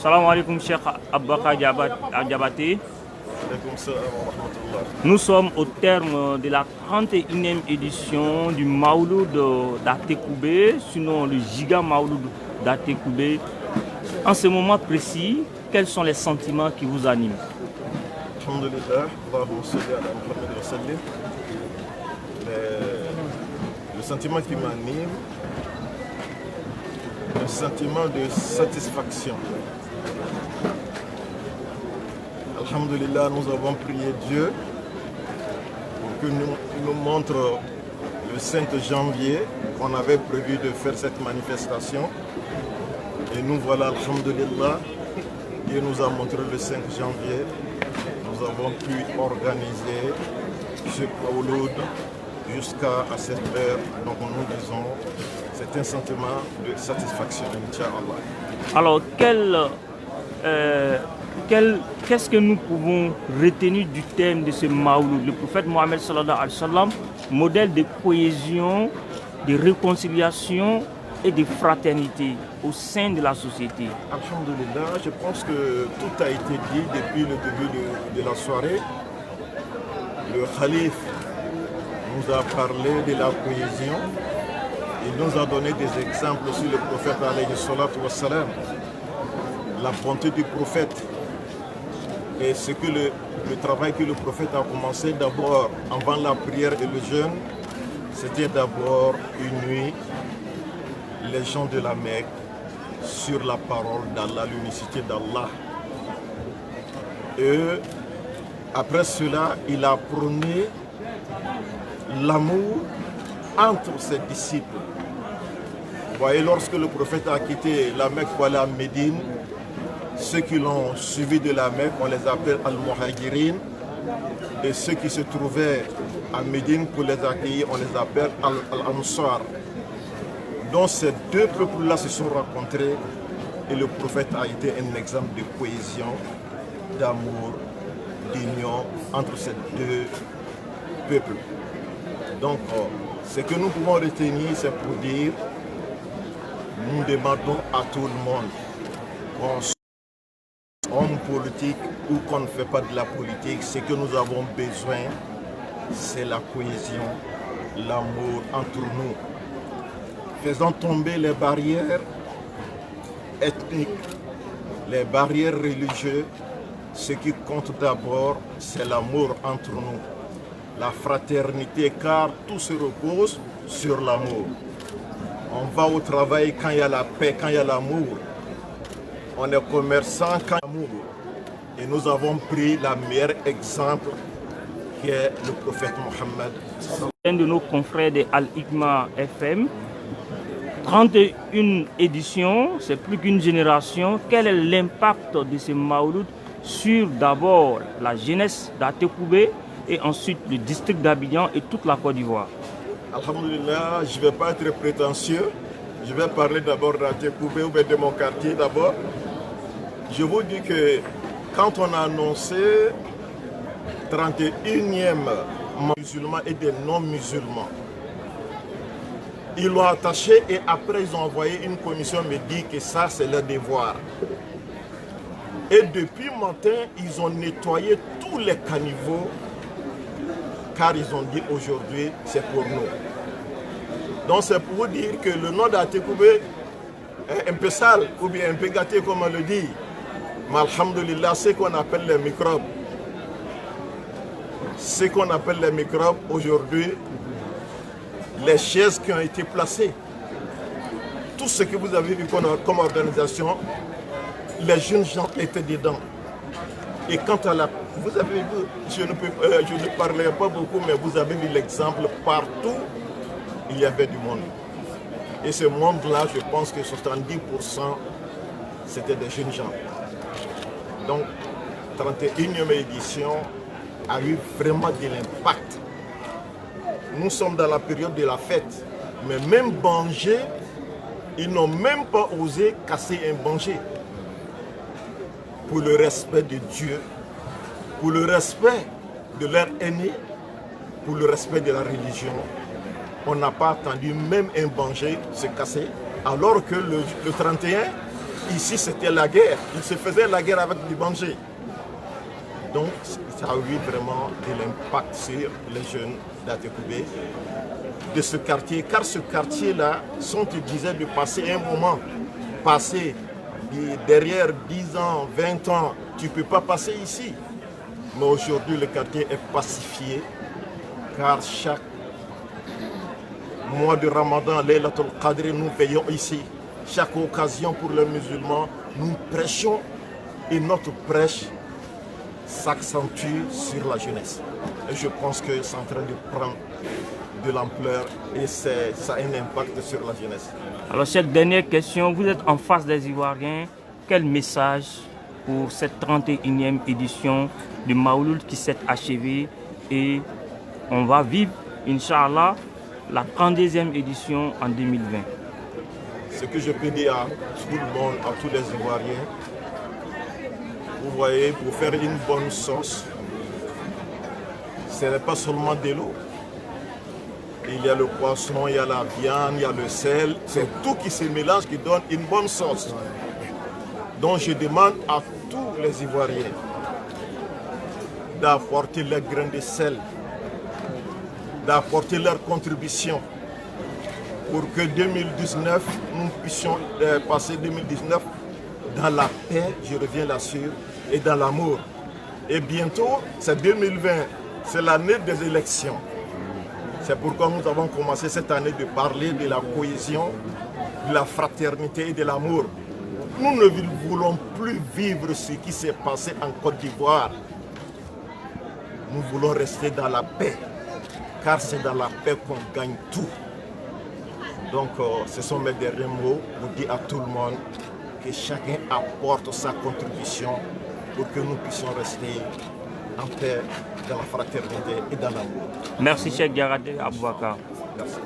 Salam alaikum, Cheikh Abbaka Diabaté. Nous sommes au terme de la 31e édition du Maouloud d'Atekoubé, sinon le Giga Maouloud d'Atekoubé. En ce moment précis, quels sont les sentiments qui vous animent? Alhamdulillah, Allahumma salli ala Muhammad wa sallim. Le sentiment qui m'anime, un sentiment de satisfaction. Alhamdulillah, nous avons prié Dieu pour qu'il nous montre le 5 janvier qu'on avait prévu de faire cette manifestation. Et nous voilà, alhamdulillah, Dieu nous a montré le 5 janvier. Nous avons pu organiser ce Maouloud jusqu'à cette heure. Donc nous disons, c'est un sentiment de satisfaction, Inch'Allah. Alors, qu'est-ce que nous pouvons retenir du thème de ce Maouloud? Le prophète Mohammed sallallahu alayhi wa sallam, modèle de cohésion, de réconciliation et de fraternité au sein de la société. Alhamdulillah, je pense que tout a été dit depuis le début de la soirée. Le Khalif nous a parlé de la cohésion. Il nous a donné des exemples sur le prophète alayhi salatu wa salam, la bonté du prophète et ce que le travail que le prophète a commencé d'abord avant la prière et le jeûne, c'était d'abord une nuit, les gens de la Mecque sur la parole d'Allah, l'unicité d'Allah. Et après cela, il a prôné l'amour entre ses disciples. Vous voyez, lorsque le prophète a quitté la Mecque pour aller à Médine, ceux qui l'ont suivi de la Mecque, on les appelle Al-Muhajirin, et ceux qui se trouvaient à Médine pour les accueillir, on les appelle Al-Ansar. Donc ces deux peuples-là se sont rencontrés et le prophète a été un exemple de cohésion, d'amour, d'union entre ces deux peuples. Donc ce que nous pouvons retenir, c'est pour dire, nous demandons à tout le monde, qu'on soit homme politique ou qu'on ne fait pas de la politique, ce que nous avons besoin, c'est la cohésion, l'amour entre nous. Faisons tomber les barrières ethniques, les barrières religieuses. Ce qui compte d'abord, c'est l'amour entre nous, la fraternité, car tout se repose sur l'amour. On va au travail quand il y a la paix, quand il y a l'amour. On est commerçant quand il y a l'amour. Et nous avons pris le meilleur exemple qui est le prophète Mohammed. Un de nos confrères de Al-Hikma FM, 31 éditions, c'est plus qu'une génération. Quel est l'impact de ce Maouloud sur d'abord la jeunesse d'Atekoubé et ensuite le district d'Abidjan et toute la Côte d'Ivoire? Alhamdulillah, je ne vais pas être prétentieux. Je vais parler d'abord d'Atekoubé ou de mon quartier d'abord. Je vous dis que quand on a annoncé 31e musulmans et des non-musulmans, ils l'ont attaché et après ils ont envoyé une commission me dire que ça c'est leur devoir. Et depuis matin, ils ont nettoyé tous les caniveaux car ils ont dit aujourd'hui c'est pour nous. Donc c'est pour vous dire que le nom d'Atekoubé est un peu sale ou bien un peu gâté comme on le dit. Mais alhamdulillah, c'est qu'on appelle les microbes. Ce qu'on appelle les microbes aujourd'hui, les chaises qui ont été placées, tout ce que vous avez vu comme organisation, les jeunes gens étaient dedans. Et quant à la... Vous avez vu, je ne parlerai pas beaucoup, mais vous avez vu l'exemple, partout, il y avait du monde. Et ce monde-là, je pense que 70%, c'était des jeunes gens. Donc, 31e édition a eu vraiment de l'impact. Nous sommes dans la période de la fête, mais même Banger, ils n'ont même pas osé casser un Banger. Pour le respect de Dieu, pour le respect de leur aîné, pour le respect de la religion, on n'a pas attendu même un Banger se casser, alors que le 31, Ici, c'était la guerre. Ils se faisaient la guerre avec du Bangé. Donc, ça a eu vraiment de l'impact sur les jeunes d'Atekoubé, de ce quartier. Car ce quartier-là, si on te disait de passer un moment, passer derrière 10 ans, 20 ans, tu ne peux pas passer ici. Mais aujourd'hui, le quartier est pacifié, car chaque mois de Ramadan, Laylatul Qadr, nous veillons ici. Chaque occasion pour les musulmans, nous prêchons et notre prêche s'accentue sur la jeunesse. Et je pense que c'est en train de prendre de l'ampleur et ça a un impact sur la jeunesse. Alors cette dernière question, vous êtes en face des Ivoiriens, quel message pour cette 31e édition du Maouloud qui s'est achevée et on va vivre, Inch'Allah, la 32e édition en 2020. Ce que je peux dire à tout le monde, à tous les Ivoiriens, vous voyez, pour faire une bonne sauce, ce n'est pas seulement de l'eau. Il y a le poisson, il y a la viande, il y a le sel. C'est tout qui se mélange qui donne une bonne sauce. Donc je demande à tous les Ivoiriens d'apporter leur grain de sel, d'apporter leur contribution pour que 2019, nous puissions passer 2019 dans la paix, je reviens là-dessus, et dans l'amour. Et bientôt, c'est 2020, c'est l'année des élections. C'est pourquoi nous avons commencé cette année de parler de la cohésion, de la fraternité et de l'amour. Nous ne voulons plus vivre ce qui s'est passé en Côte d'Ivoire. Nous voulons rester dans la paix, car c'est dans la paix qu'on gagne tout. Donc, ce sont mes derniers mots. Je dis à tout le monde que chacun apporte sa contribution pour que nous puissions rester en paix, dans la fraternité et dans l'amour. Merci, Cheikh Diarate Aboubakar. Merci.